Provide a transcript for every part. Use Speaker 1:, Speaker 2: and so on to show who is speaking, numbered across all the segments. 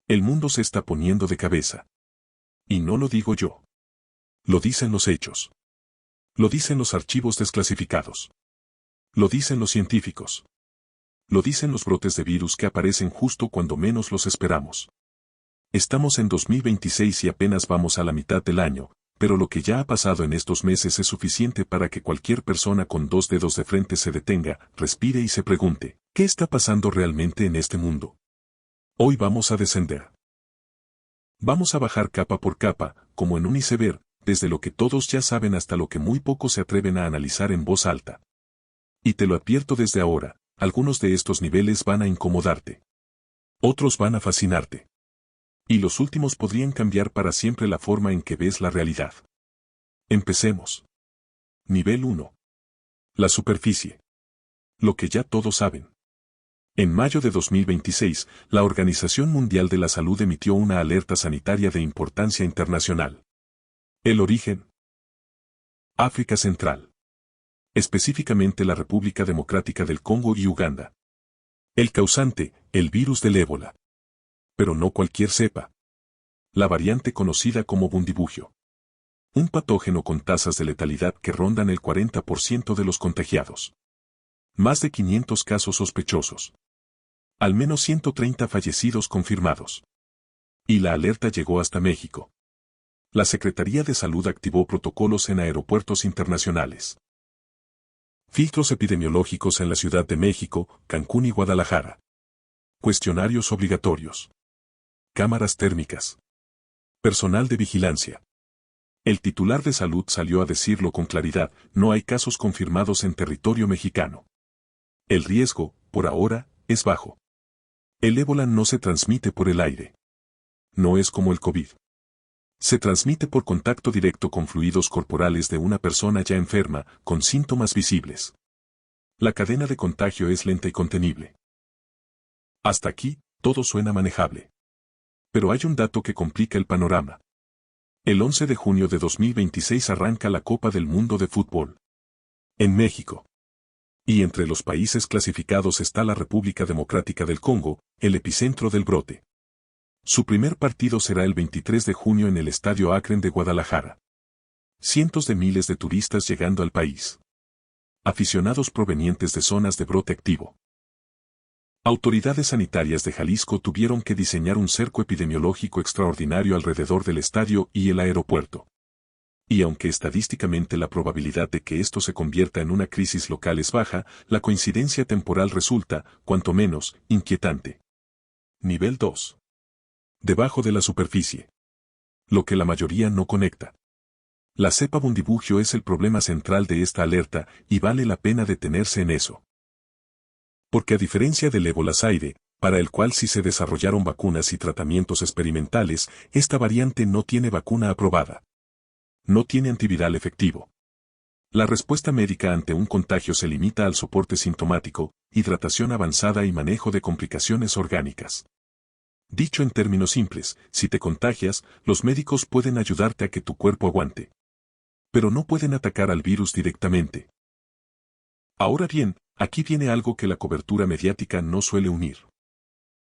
Speaker 1: El mundo se está poniendo de cabeza. Y no lo digo yo. Lo dicen los hechos. Lo dicen los archivos desclasificados. Lo dicen los científicos. Lo dicen los brotes de virus que aparecen justo cuando menos los esperamos. Estamos en 2026 y apenas vamos a la mitad del año, pero lo que ya ha pasado en estos meses es suficiente para que cualquier persona con 2 dedos de frente se detenga, respire y se pregunte, ¿qué está pasando realmente en este mundo? Hoy vamos a descender. Vamos a bajar capa por capa, como en un iceberg, desde lo que todos ya saben hasta lo que muy pocos se atreven a analizar en voz alta. Y te lo advierto desde ahora, algunos de estos niveles van a incomodarte. Otros van a fascinarte. Y los últimos podrían cambiar para siempre la forma en que ves la realidad. Empecemos. Nivel 1. La superficie. Lo que ya todos saben. En mayo de 2026, la Organización Mundial de la Salud emitió una alerta sanitaria de importancia internacional. El origen. África Central. Específicamente la República Democrática del Congo y Uganda. El causante, el virus del ébola. Pero no cualquier cepa. La variante conocida como bundibugyo. Un patógeno con tasas de letalidad que rondan el 40% de los contagiados. Más de 500 casos sospechosos. Al menos 130 fallecidos confirmados. Y la alerta llegó hasta México. La Secretaría de Salud activó protocolos en aeropuertos internacionales. Filtros epidemiológicos en la Ciudad de México, Cancún y Guadalajara. Cuestionarios obligatorios. Cámaras térmicas. Personal de vigilancia. El titular de salud salió a decirlo con claridad, no hay casos confirmados en territorio mexicano. El riesgo, por ahora, es bajo. El ébola no se transmite por el aire. No es como el COVID. Se transmite por contacto directo con fluidos corporales de una persona ya enferma, con síntomas visibles. La cadena de contagio es lenta y contenible. Hasta aquí, todo suena manejable. Pero hay un dato que complica el panorama. El 11 de junio de 2026 arranca la Copa del Mundo de Fútbol. En México. Y entre los países clasificados está la República Democrática del Congo, el epicentro del brote. Su primer partido será el 23 de junio en el Estadio Akron de Guadalajara. Cientos de miles de turistas llegando al país. Aficionados provenientes de zonas de brote activo. Autoridades sanitarias de Jalisco tuvieron que diseñar un cerco epidemiológico extraordinario alrededor del estadio y el aeropuerto. Y aunque estadísticamente la probabilidad de que esto se convierta en una crisis local es baja, la coincidencia temporal resulta, cuanto menos, inquietante. Nivel 2. Debajo de la superficie. Lo que la mayoría no conecta. La cepa bundibugyo es el problema central de esta alerta, y vale la pena detenerse en eso. Porque a diferencia del ébola Zaire, para el cual sí se desarrollaron vacunas y tratamientos experimentales, esta variante no tiene vacuna aprobada. No tiene antiviral efectivo. La respuesta médica ante un contagio se limita al soporte sintomático, hidratación avanzada y manejo de complicaciones orgánicas. Dicho en términos simples, si te contagias, los médicos pueden ayudarte a que tu cuerpo aguante. Pero no pueden atacar al virus directamente. Ahora bien, aquí viene algo que la cobertura mediática no suele unir.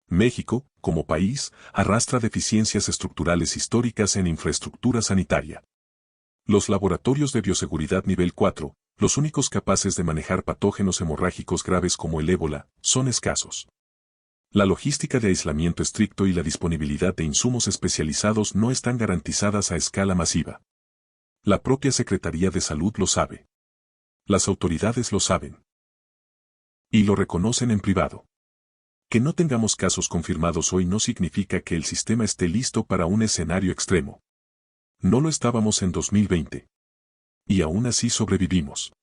Speaker 1: México, como país, arrastra deficiencias estructurales históricas en infraestructura sanitaria. Los laboratorios de bioseguridad nivel 4, los únicos capaces de manejar patógenos hemorrágicos graves como el ébola, son escasos. La logística de aislamiento estricto y la disponibilidad de insumos especializados no están garantizadas a escala masiva. La propia Secretaría de Salud lo sabe. Las autoridades lo saben. Y lo reconocen en privado. Que no tengamos casos confirmados hoy no significa que el sistema esté listo para un escenario extremo. No lo estábamos en 2020. Y aún así sobrevivimos.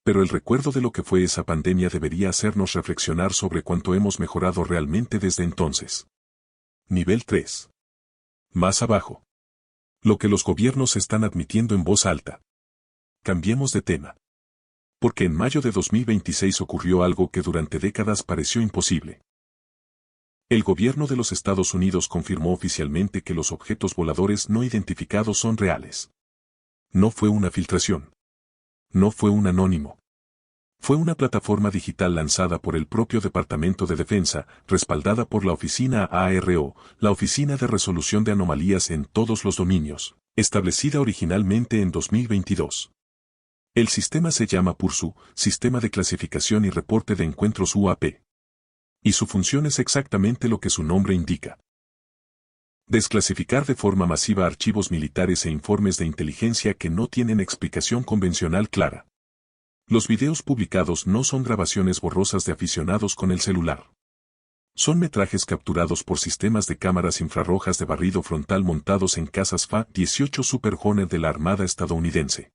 Speaker 1: Pero el recuerdo de lo que fue esa pandemia debería hacernos reflexionar sobre cuánto hemos mejorado realmente desde entonces. Nivel 3. Más abajo. Lo que los gobiernos están admitiendo en voz alta. Cambiemos de tema. Porque en mayo de 2026 ocurrió algo que durante décadas pareció imposible. El gobierno de los Estados Unidos confirmó oficialmente que los objetos voladores no identificados son reales. No fue una filtración. No fue un anónimo. Fue una plataforma digital lanzada por el propio Departamento de Defensa, respaldada por la Oficina ARO, la Oficina de Resolución de Anomalías en todos los dominios, establecida originalmente en 2022. El sistema se llama PURSU, Sistema de Clasificación y Reporte de Encuentros UAP. Y su función es exactamente lo que su nombre indica. Desclasificar de forma masiva archivos militares e informes de inteligencia que no tienen explicación convencional clara. Los videos publicados no son grabaciones borrosas de aficionados con el celular. Son metrajes capturados por sistemas de cámaras infrarrojas de barrido frontal montados en cazas F-18 Super Hornet de la Armada estadounidense.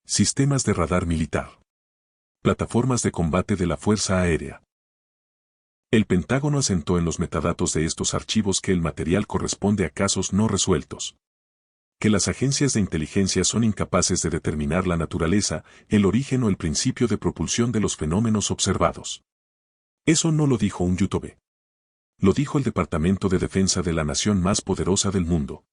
Speaker 1: Sistemas de radar militar. Plataformas de combate de la Fuerza Aérea. El Pentágono asentó en los metadatos de estos archivos que el material corresponde a casos no resueltos. Que las agencias de inteligencia son incapaces de determinar la naturaleza, el origen o el principio de propulsión de los fenómenos observados. Eso no lo dijo un youtuber. Lo dijo el Departamento de Defensa de la nación más poderosa del mundo.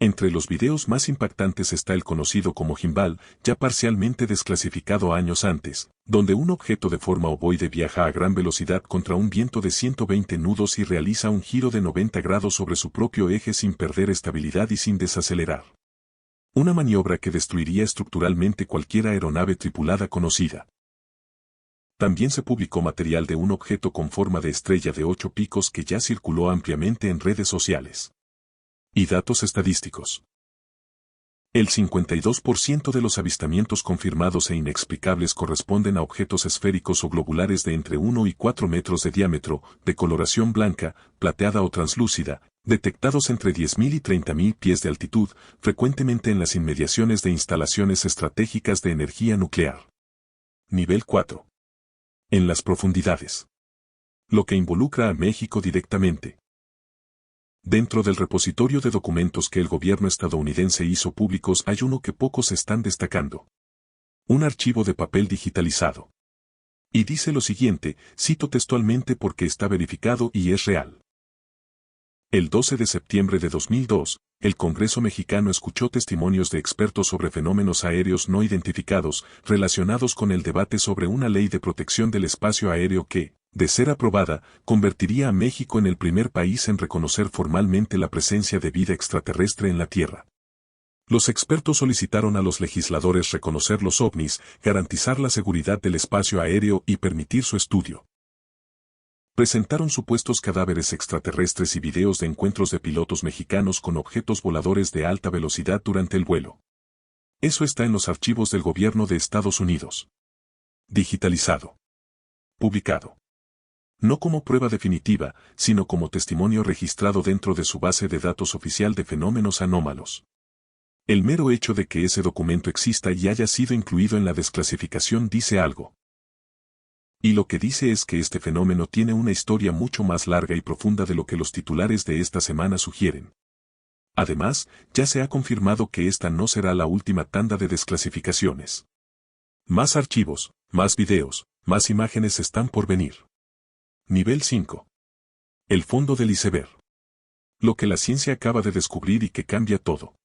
Speaker 1: Entre los videos más impactantes está el conocido como gimbal, ya parcialmente desclasificado años antes, donde un objeto de forma ovoide viaja a gran velocidad contra un viento de 120 nudos y realiza un giro de 90 grados sobre su propio eje sin perder estabilidad y sin desacelerar. Una maniobra que destruiría estructuralmente cualquier aeronave tripulada conocida. También se publicó material de un objeto con forma de estrella de 8 picos que ya circuló ampliamente en redes sociales. Y datos estadísticos. El 52% de los avistamientos confirmados e inexplicables corresponden a objetos esféricos o globulares de entre 1 y 4 metros de diámetro, de coloración blanca, plateada o translúcida, detectados entre 10.000 y 30.000 pies de altitud, frecuentemente en las inmediaciones de instalaciones estratégicas de energía nuclear. Nivel 4. En las profundidades. Lo que involucra a México directamente. Dentro del repositorio de documentos que el gobierno estadounidense hizo públicos hay uno que pocos están destacando. Un archivo de papel digitalizado. Y dice lo siguiente, cito textualmente porque está verificado y es real. El 12 de septiembre de 2002, el Congreso mexicano escuchó testimonios de expertos sobre fenómenos aéreos no identificados relacionados con el debate sobre una ley de protección del espacio aéreo que, de ser aprobada, convertiría a México en el primer país en reconocer formalmente la presencia de vida extraterrestre en la Tierra. Los expertos solicitaron a los legisladores reconocer los ovnis, garantizar la seguridad del espacio aéreo y permitir su estudio. Presentaron supuestos cadáveres extraterrestres y videos de encuentros de pilotos mexicanos con objetos voladores de alta velocidad durante el vuelo. Eso está en los archivos del gobierno de Estados Unidos. Digitalizado. Publicado. No como prueba definitiva, sino como testimonio registrado dentro de su base de datos oficial de fenómenos anómalos. El mero hecho de que ese documento exista y haya sido incluido en la desclasificación dice algo. Y lo que dice es que este fenómeno tiene una historia mucho más larga y profunda de lo que los titulares de esta semana sugieren. Además, ya se ha confirmado que esta no será la última tanda de desclasificaciones. Más archivos, más videos, más imágenes están por venir. Nivel 5. El fondo del iceberg. Lo que la ciencia acaba de descubrir y que cambia todo.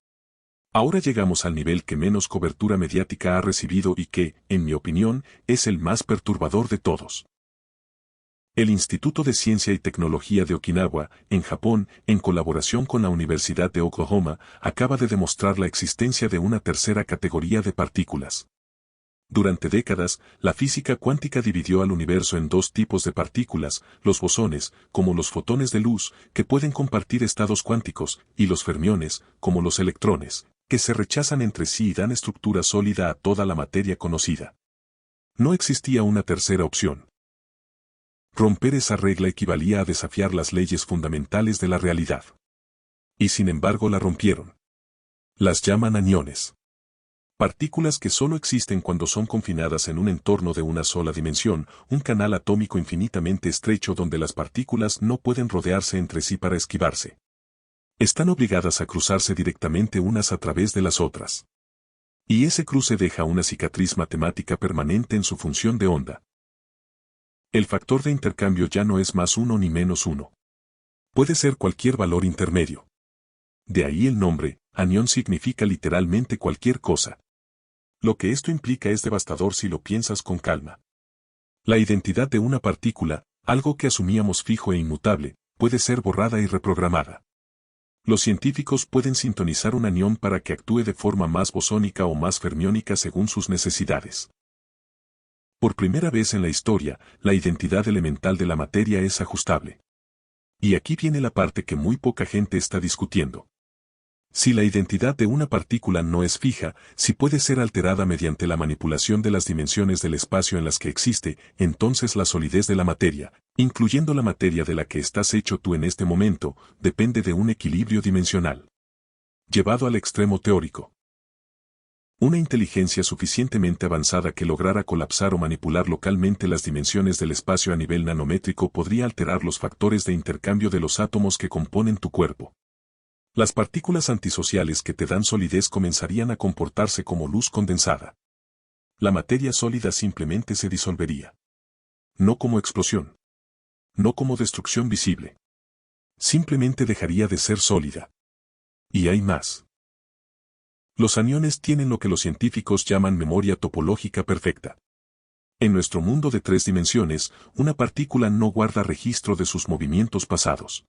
Speaker 1: Ahora llegamos al nivel que menos cobertura mediática ha recibido y que, en mi opinión, es el más perturbador de todos. El Instituto de Ciencia y Tecnología de Okinawa, en Japón, en colaboración con la Universidad de Oklahoma, acaba de demostrar la existencia de una tercera categoría de partículas. Durante décadas, la física cuántica dividió al universo en dos tipos de partículas, los bosones, como los fotones de luz, que pueden compartir estados cuánticos, y los fermiones, como los electrones, que se rechazan entre sí y dan estructura sólida a toda la materia conocida. No existía una tercera opción. Romper esa regla equivalía a desafiar las leyes fundamentales de la realidad. Y sin embargo la rompieron. Las llaman aniones. Partículas que solo existen cuando son confinadas en un entorno de una sola dimensión, un canal atómico infinitamente estrecho donde las partículas no pueden rodearse entre sí para esquivarse. Están obligadas a cruzarse directamente unas a través de las otras. Y ese cruce deja una cicatriz matemática permanente en su función de onda. El factor de intercambio ya no es más uno ni menos uno. Puede ser cualquier valor intermedio. De ahí el nombre, anión significa literalmente cualquier cosa. Lo que esto implica es devastador si lo piensas con calma. La identidad de una partícula, algo que asumíamos fijo e inmutable, puede ser borrada y reprogramada. Los científicos pueden sintonizar un anión para que actúe de forma más bosónica o más fermiónica según sus necesidades. Por primera vez en la historia, la identidad elemental de la materia es ajustable. Y aquí viene la parte que muy poca gente está discutiendo. Si la identidad de una partícula no es fija, si puede ser alterada mediante la manipulación de las dimensiones del espacio en las que existe, entonces la solidez de la materia, incluyendo la materia de la que estás hecho tú en este momento, depende de un equilibrio dimensional. Llevado al extremo teórico. Una inteligencia suficientemente avanzada que lograra colapsar o manipular localmente las dimensiones del espacio a nivel nanométrico podría alterar los factores de intercambio de los átomos que componen tu cuerpo. Las partículas antisociales que te dan solidez comenzarían a comportarse como luz condensada. La materia sólida simplemente se disolvería. No como explosión. No como destrucción visible. Simplemente dejaría de ser sólida. Y hay más. Los aniones tienen lo que los científicos llaman memoria topológica perfecta. En nuestro mundo de 3 dimensiones, una partícula no guarda registro de sus movimientos pasados.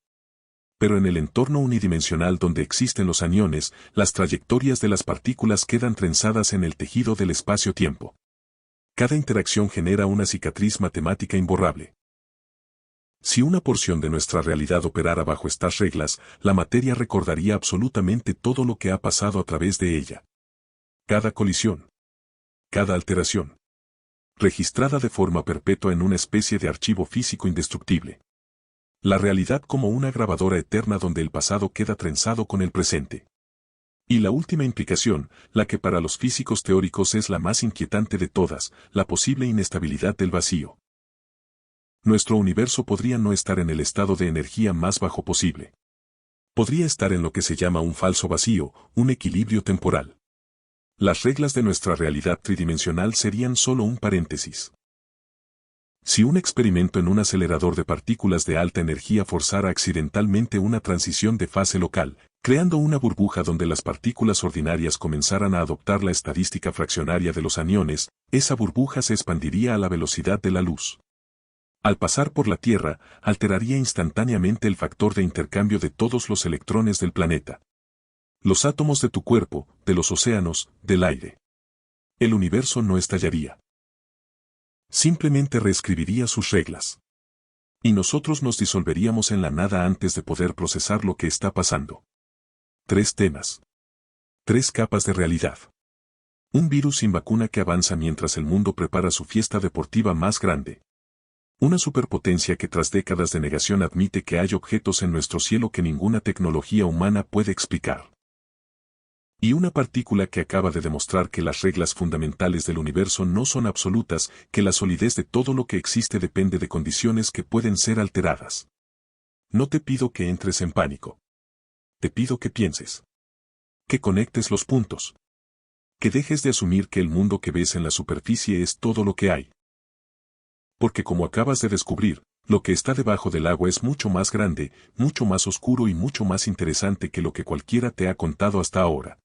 Speaker 1: Pero en el entorno unidimensional donde existen los aniones, las trayectorias de las partículas quedan trenzadas en el tejido del espacio-tiempo. Cada interacción genera una cicatriz matemática imborrable. Si una porción de nuestra realidad operara bajo estas reglas, la materia recordaría absolutamente todo lo que ha pasado a través de ella. Cada colisión. Cada alteración. Registrada de forma perpetua en una especie de archivo físico indestructible. La realidad como una grabadora eterna donde el pasado queda trenzado con el presente. Y la última implicación, la que para los físicos teóricos es la más inquietante de todas, la posible inestabilidad del vacío. Nuestro universo podría no estar en el estado de energía más bajo posible. Podría estar en lo que se llama un falso vacío, un equilibrio temporal. Las reglas de nuestra realidad tridimensional serían solo un paréntesis. Si un experimento en un acelerador de partículas de alta energía forzara accidentalmente una transición de fase local, creando una burbuja donde las partículas ordinarias comenzaran a adoptar la estadística fraccionaria de los aniones, esa burbuja se expandiría a la velocidad de la luz. Al pasar por la Tierra, alteraría instantáneamente el factor de intercambio de todos los electrones del planeta. Los átomos de tu cuerpo, de los océanos, del aire. El universo no estallaría. Simplemente reescribiría sus reglas. Y nosotros nos disolveríamos en la nada antes de poder procesar lo que está pasando. 3 temas. 3 capas de realidad. Un virus sin vacuna que avanza mientras el mundo prepara su fiesta deportiva más grande. Una superpotencia que tras décadas de negación admite que hay objetos en nuestro cielo que ninguna tecnología humana puede explicar. Y una partícula que acaba de demostrar que las reglas fundamentales del universo no son absolutas, que la solidez de todo lo que existe depende de condiciones que pueden ser alteradas. No te pido que entres en pánico. Te pido que pienses. Que conectes los puntos. Que dejes de asumir que el mundo que ves en la superficie es todo lo que hay. Porque como acabas de descubrir, lo que está debajo del agua es mucho más grande, mucho más oscuro y mucho más interesante que lo que cualquiera te ha contado hasta ahora.